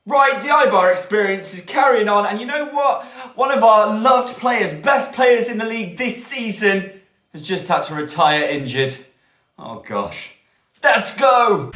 Right, the Eibar experience is carrying on, and you know what? One of our loved players, best players in the league this season, has just had to retire injured. Oh gosh. Let's go!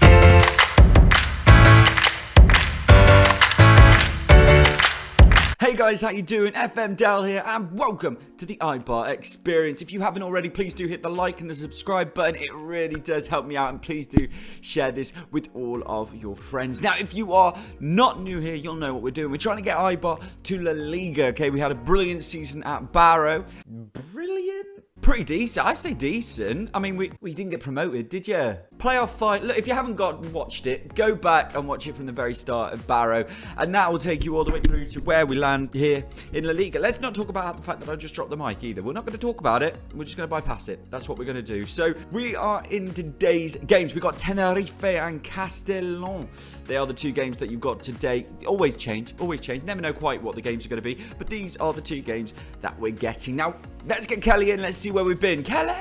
Hey guys, how you doing? FM Dal here, and welcome to the Eibar experience. If you haven't already, please do hit the like and the subscribe button. It really does help me out, and please do share this with all of your friends. Now, if you are not new here, you'll know what we're doing. We're trying to get Eibar to La Liga, okay? We had a brilliant season at Barrow. Brilliant? Pretty decent. I'd say decent. I mean, we didn't get promoted, did you? Playoff fight. Look, if you haven't watched it, go back and watch it from the very start of Barrow, and that will take you all the way through to where we land here in La Liga. Let's not talk about the fact that I just dropped the mic either. We're not going to talk about it. We're just going to bypass it. That's what we're going to do. So we are in today's games. We've got Tenerife and Castellón. They are the two games that you've got today. Always change. Always change. Never know quite what the games are going to be, but these are the two games that we're getting. Now, let's get Kelly in. Let's see where we've been. Kelly!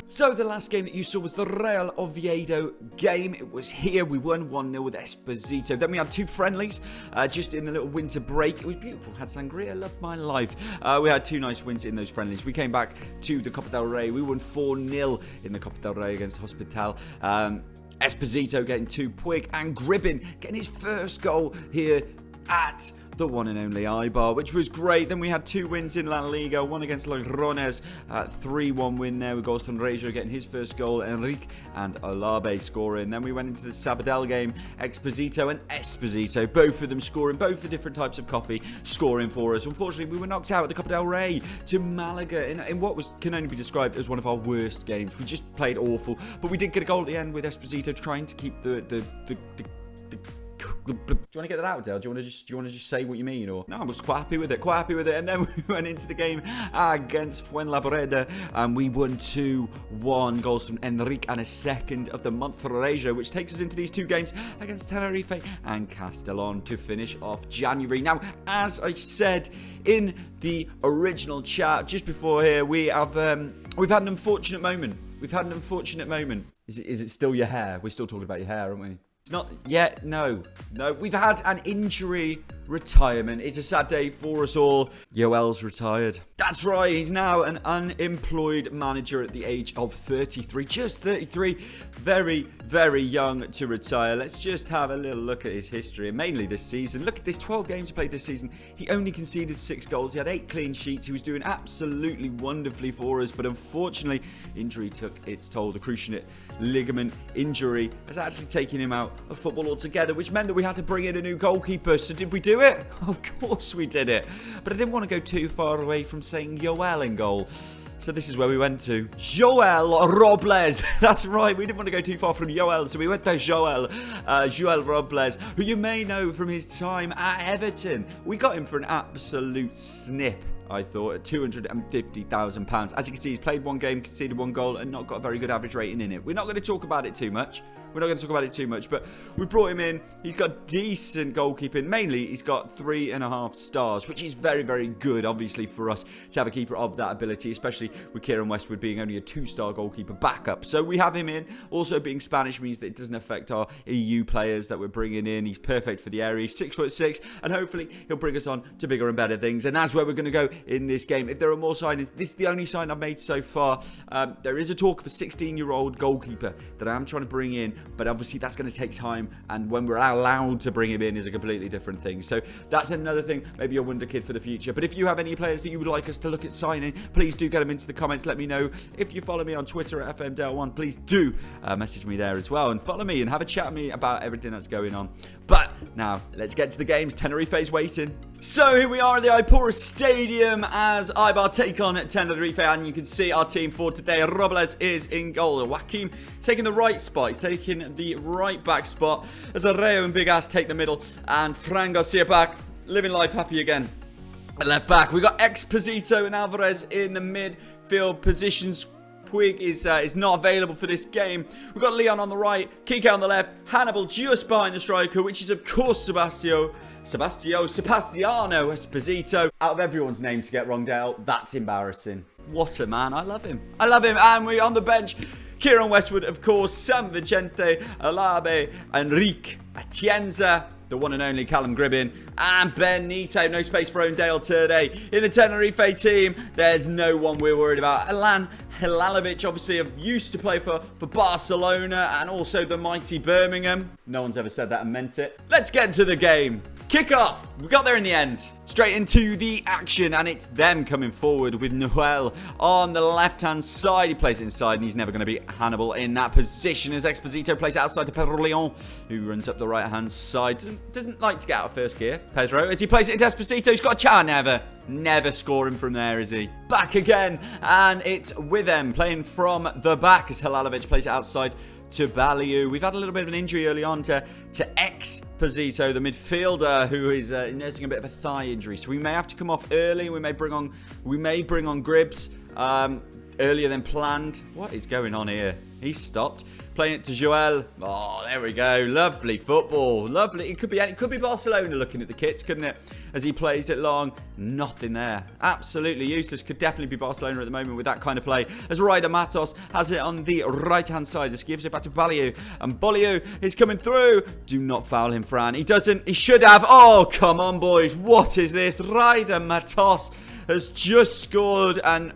So the last game that you saw was the Real Oviedo game. It was here. We won 1-0 with Esposito. Then we had two friendlies just in the little winter break. It was beautiful. Had sangria. Loved my life. We had two nice wins in those friendlies. We came back to the Copa del Rey. We won 4-0 in the Copa del Rey against Hospital. Esposito getting 2, Puig and Gribbin getting his first goal here at the one and only Eibar, which was great. Then we had 2 wins in La Liga, one against Logrones, 3-1 win there with Golston Reggio getting his first goal, Enrique and Olabe scoring. Then we went into the Sabadell game, Exposito and Esposito, both of them scoring, both the different types of coffee scoring for us. Unfortunately, we were knocked out at the Copa del Rey to Malaga in what can only be described as one of our worst games. We just played awful, but we did get a goal at the end with Esposito trying to keep the do you want to get that out, Dale? Do you want to just say what you mean? Or no, I was quite happy with it. And then we went into the game against Fuenlabrada, and we won 2-1. Goals from Enrique and a second of the month for Reggio, which takes us into these two games against Tenerife and Castellón to finish off January. Now, as I said in the original chat just before here, we've had an unfortunate moment. Is it still your hair? We're still talking about your hair, aren't we? It's not yet. No. We've had an injury retirement. It's a sad day for us all. Yoel's retired. That's right. He's now an unemployed manager at the age of 33. Just 33. Very, very young to retire. Let's just have a little look at his history, and mainly this season. Look at this. 12 games he played this season. He only conceded 6 goals. He had 8 clean sheets. He was doing absolutely wonderfully for us, but unfortunately, injury took its toll. The cruciate ligament injury has actually taken him out of football altogether, which meant that we had to bring in a new goalkeeper. So did we do it? Of course we did it. But I didn't want to go too far away from saying Yoel in goal. So this is where we went to. Joel Robles. That's right. We didn't want to go too far from Yoel, so we went to Joel Robles, who you may know from his time at Everton. We got him for an absolute snip, I thought, at £250,000. As you can see, he's played 1 game, conceded 1 goal, and not got a very good average rating in it. We're not going to talk about it too much. But we brought him in. He's got decent goalkeeping. Mainly, he's got 3.5 stars, which is very, very good, obviously, for us to have a keeper of that ability, especially with Kieran Westwood being only a 2-star goalkeeper backup. So we have him in. Also, being Spanish means that it doesn't affect our EU players that we're bringing in. He's perfect for the area. He's 6'6", and hopefully he'll bring us on to bigger and better things. And that's where we're going to go in this game. If there are more signings, this is the only sign I've made so far. There is a talk of a 16-year-old goalkeeper that I am trying to bring in, but obviously that's going to take time, and when we're allowed to bring him in is a completely different thing. So that's another thing, maybe a wonder kid for the future. But if you have any players that you would like us to look at signing, please do get them into the comments. Let me know. If you follow me on Twitter at FMDale1, please do message me there as well, and follow me and have a chat with me about everything that's going on. But now let's get to the games. Tenerife's waiting. So here we are at the Eibar Stadium as Eibar take on Tenerife, and you can see our team for today. Robles is in goal. Joaquim taking the right spot. He's taking the right back spot as Arreo and Big Ass take the middle, and Fran Garcia back, living life happy again. At left back, we got Exposito and Alvarez in the midfield positions. Puig is not available for this game. We've got Leon on the right, Kike on the left, Hannibal just behind the striker, which is of course Sebastiano Esposito. Out of everyone's name to get wrong, Dale, that's embarrassing. What a man. I love him. And we're on the bench. Kieran Westwood, of course, San Vicente, Alabe, Enrique Atienza, the one and only Callum Gribbin, and Benito. No space for Oundale today. In the Tenerife team, there's no one we're worried about. Alan Hilalovic, obviously, used to play for Barcelona and also the mighty Birmingham. No one's ever said that and meant it. Let's get into the game. Kick off. We got there in the end. Straight into the action, and it's them coming forward with Noel on the left-hand side. He plays it inside, and he's never going to beat Hannibal in that position as Exposito plays it outside to Pedro Leon, who runs up the right-hand side. Doesn't like to get out of first gear. Pedro, as he plays it into Exposito, he's got a chance. Never scoring from there, is he? Back again, and it's with them playing from the back as Hilalovic plays it outside to Baliu. We've had a little bit of an injury early on to Exposito, the midfielder, who is nursing a bit of a thigh injury. So we may have to come off early. We may bring on Gribbs earlier than planned. What is going on here? He's stopped. Playing it to Joel. Oh, there we go. Lovely football. Lovely. It could be Barcelona looking at the kits, couldn't it? As he plays it long. Nothing there. Absolutely useless. Could definitely be Barcelona at the moment with that kind of play. As Ryder Matos has it on the right-hand side. Just gives it back to Baliu. And Baliu is coming through. Do not foul him, Fran. He doesn't. He should have. Oh, come on, boys. What is this? Ryder Matos has just scored. And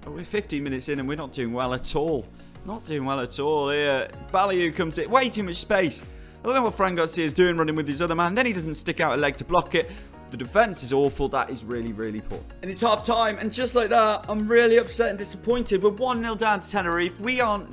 we're 15 minutes in and we're not doing well at all. Not doing well at all here. Baliu comes in. Way too much space. I don't know what Fran Garcia is doing running with his other man. Then he doesn't stick out a leg to block it. The defence is awful. That is really, really poor. And it's half time. And just like that, I'm really upset and disappointed. We're 1-0 down to Tenerife. We aren't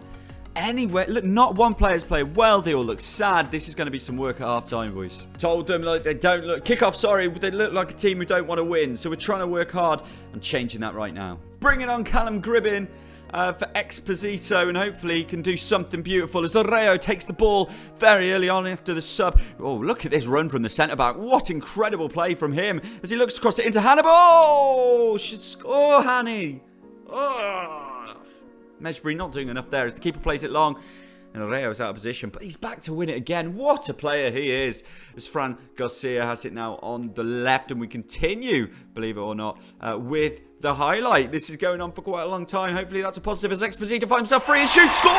anywhere. Look, not one player's played well. They all look sad. This is going to be some work at half time, boys. Told them like they don't look. Kick-off, sorry. They look like a team who don't want to win. So we're trying to work hard on changing that right now. Bringing on Callum Gribbin for Exposito, and hopefully he can do something beautiful as Rayo takes the ball very early on after the sub. Oh, look at this run from the centre-back. What incredible play from him as he looks to cross it into Hannibal. Oh, should score, Hanny. Oh. Mejbri not doing enough there as the keeper plays it long. And Rayo's out of position, but he's back to win it again. What a player he is. As Fran Garcia has it now on the left, and we continue, believe it or not, with the highlight. This is going on for quite a long time. Hopefully that's a positive as Exposito finds himself free and shoots. Scores!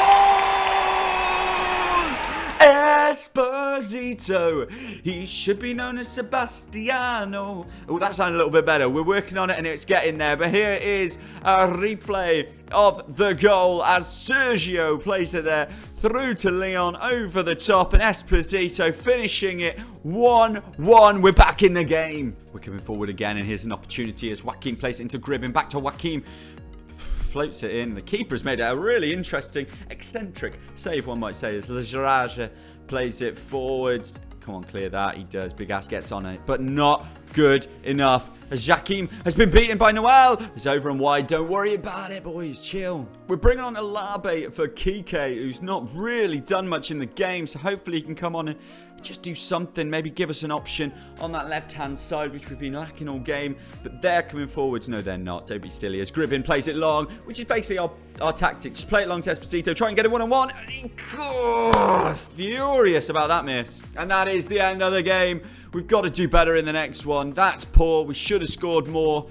Exposito. He should be known as Sebastiano. Oh, that sounded a little bit better. We're working on it and it's getting there. But here is a replay of the goal as Sergio plays it there through to Leon over the top, and Exposito finishing it 1-1. We're back in the game. We're coming forward again, and here's an opportunity as Joaquin plays it into Gribbin. Back to Joaquin. Floats it in. The keeper's made it a really interesting, eccentric save, one might say, as Lejarage plays it forwards. Come on, clear that. He does. Big Ass gets on it, but not good enough. As Joaquin has been beaten by Noel. It's over and wide. Don't worry about it, boys. Chill. We're bringing on Alabe for Kike, who's not really done much in the game, so hopefully he can come on and just do something. Maybe give us an option on that left-hand side, which we've been lacking all game. But they're coming forwards. No, they're not. Don't be silly. As Gribbin plays it long, which is basically our tactic. Just play it long to Exposito. Try and get it one-on-one. Oh, furious about that miss. And that is the end of the game. We've got to do better in the next one. That's poor. We should have scored more.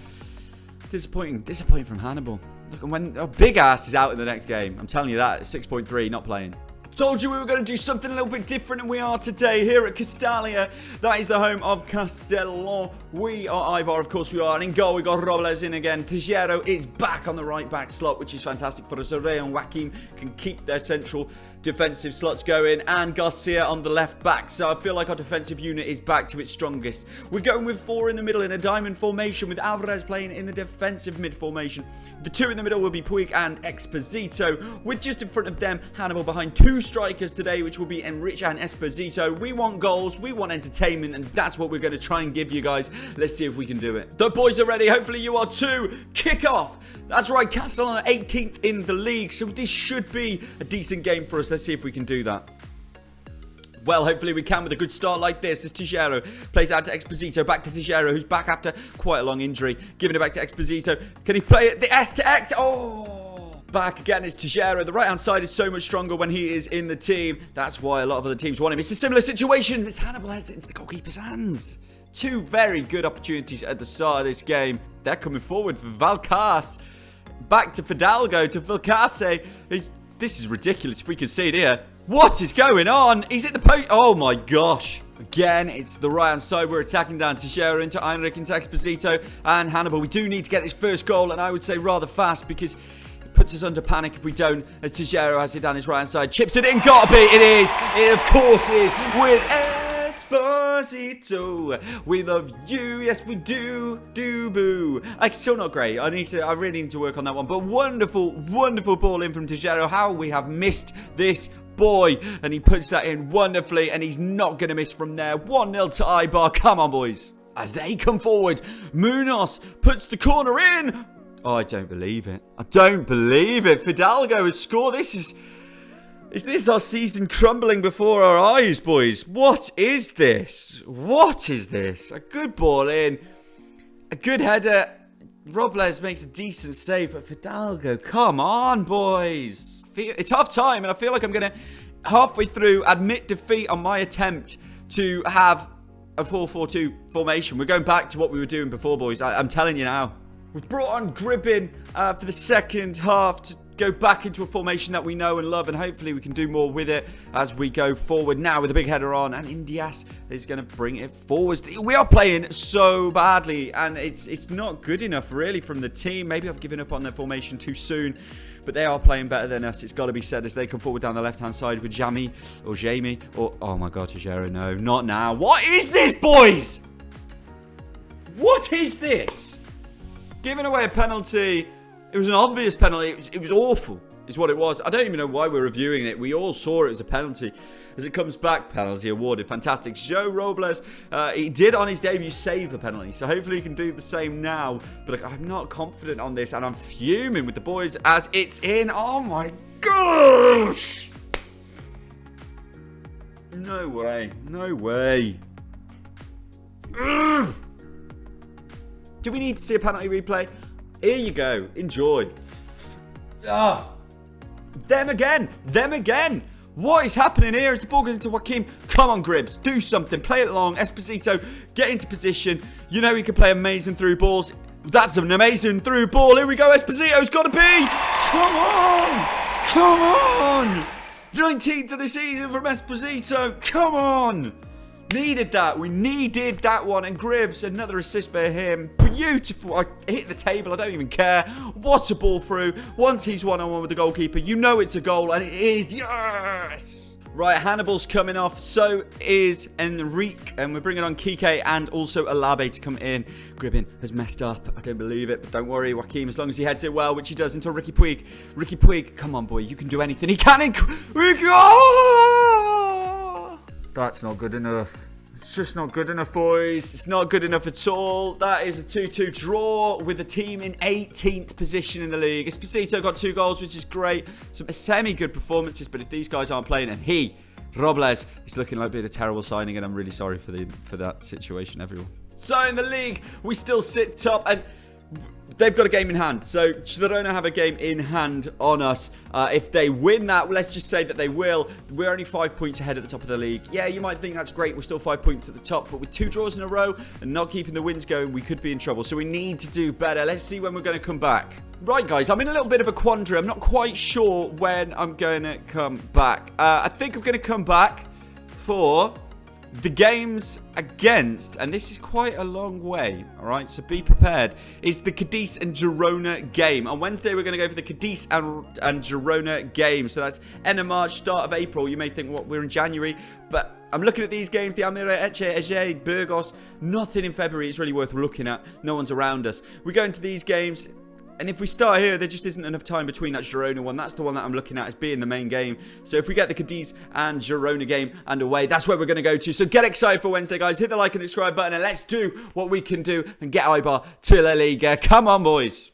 Disappointing from Hannibal. Look, when Big Ass is out in the next game, I'm telling you that. 6.3, not playing. Told you we were going to do something a little bit different, and we are today here at Castalia. That is the home of Castellón. We are Eibar, of course we are. And in goal, we got Robles in again. Tejero is back on the right back slot, which is fantastic for us. Ray and Joaquin can keep their central defensive slots going, and Garcia on the left back. So I feel like our defensive unit is back to its strongest. We're going with 4 in the middle in a diamond formation, with Alvarez playing in the defensive mid formation. The 2 in the middle will be Puig and Exposito, with just in front of them Hannibal behind 2 strikers today, which will be Enrique and Exposito. We want goals, we want entertainment, and that's what we're going to try and give you guys. Let's see if we can do it. The boys are ready. Hopefully you are too. Kick off. That's right, Castellón 18th in the league, so this should be a decent game for us. Let's see if we can do that. Well, hopefully we can with a good start like this. As Tejero plays out to Exposito. Back to Tejero, who's back after quite a long injury. Giving it back to Exposito. Can he play it? The S to X. Oh! Back again is Tejero. The right-hand side is so much stronger when he is in the team. That's why a lot of other teams want him. It's a similar situation. It's Hannibal heads it into the goalkeeper's hands. 2 very good opportunities at the start of this game. They're coming forward for Valcas. Back to Fidalgo, to Vilcase. He's This is ridiculous if we can see it here. What is going on? He's at the post. Oh my gosh. Again, it's the right-hand side. We're attacking down Teixeira into Heinrich, into Exposito and Hannibal. We do need to get this first goal, and I would say rather fast, because it puts us under panic if we don't. As Teixeira has it down his right-hand side. Chips it in. Gotta be. It is. It of course is. With Exposito. We love you. Yes, we do. Do-boo. It's still not great. I really need to work on that one. But wonderful, wonderful ball in from Teixeira. How we have missed this boy, and he puts that in wonderfully, and he's not going to miss from there. 1-0 to Eibar. Come on, boys. As they come forward, Munoz puts the corner in. Oh, I don't believe it. I don't believe it. Fidalgo has scored. Is this our season crumbling before our eyes, boys? What is this? What is this? A good ball in. A good header. Robles makes a decent save, but Fidalgo, come on, boys. It's half time, and I feel like I'm going to, halfway through, admit defeat on my attempt to have a 4-4-2 formation. We're going back to what we were doing before, boys. I'm telling you now. We've brought on Gribbin for the second half to go back into a formation that we know and love, and hopefully we can do more with it as we go forward now with a big header on, and Indias is going to bring it forwards. We are playing so badly, and it's not good enough really from the team. Maybe I've given up on their formation too soon, but they are playing better than us. It's got to be said as they come forward down the left-hand side with Jamie or Jamie or, oh my god, Teixeira, no, not now. What is this, boys? What is this? Giving away a penalty. It was an obvious penalty. It was awful, is what it was. I don't even know why we're reviewing it. We all saw it as a penalty. As it comes back, penalty awarded. Fantastic. Joe Robles, he did on his debut save a penalty, so hopefully he can do the same now. But I'm not confident on this, and I'm fuming with the boys as it's in. Oh my gosh! No way. No way. Ugh. Do we need to see a penalty replay? Here you go. Enjoy. Ah. Them again. Them again. What is happening here as the ball goes into Joaquim? Come on, Gribbs. Do something. Play it long. Esposito, get into position. You know he can play amazing through balls. That's an amazing through ball. Here we go. Esposito's got to be. Come on. Come on. 19th of the season from Esposito. Come on. Needed that. We needed that one. And Gribbs, another assist for him. Beautiful. I hit the table. I don't even care. What a ball through. Once he's one-on-one with the goalkeeper, you know it's a goal. And it is. Yes! Right, Hannibal's coming off. So is Enrique. And we're bringing on Kike and also Alabe to come in. Gribbin has messed up. I don't believe it. But don't worry, Joaquim, as long as he heads it well, which he does until Ricky Puig. Ricky Puig, come on, boy. You can do anything. He can. That's not good enough. It's just not good enough, boys. It's not good enough at all. That is a 2-2 draw with the team in 18th position in the league. Esposito got 2 goals, which is great. Some semi-good performances, but if these guys aren't playing, and Robles, is looking like a bit of a terrible signing, and I'm really sorry for that situation, everyone. So in the league, we still sit top, and they've got a game in hand. So Girona have a game in hand on us. If they win that, let's just say that they will. We're only 5 points ahead at the top of the league. Yeah, you might think that's great. We're still 5 points at the top. But with 2 draws in a row and not keeping the wins going, we could be in trouble. So we need to do better. Let's see when we're going to come back. Right, guys, I'm in a little bit of a quandary. I'm not quite sure when I'm going to come back. I think I'm going to come back for the games against, and this is quite a long way, all right, so be prepared, is the Cadiz and Girona game. On Wednesday, we're going to go for the Cadiz and Girona game. So that's end of March, start of April. You may think, what, we're in January, but I'm looking at these games, the Almira, Eche, Ege, Burgos, nothing in February is really worth looking at. No one's around us. We go into these games, and if we start here, there just isn't enough time between that Girona one. That's the one that I'm looking at as being the main game. So if we get the Cadiz and Girona game underway, that's where we're going to go to. So get excited for Wednesday, guys. Hit the like and subscribe button, and let's do what we can do and get Eibar to La Liga. Come on, boys.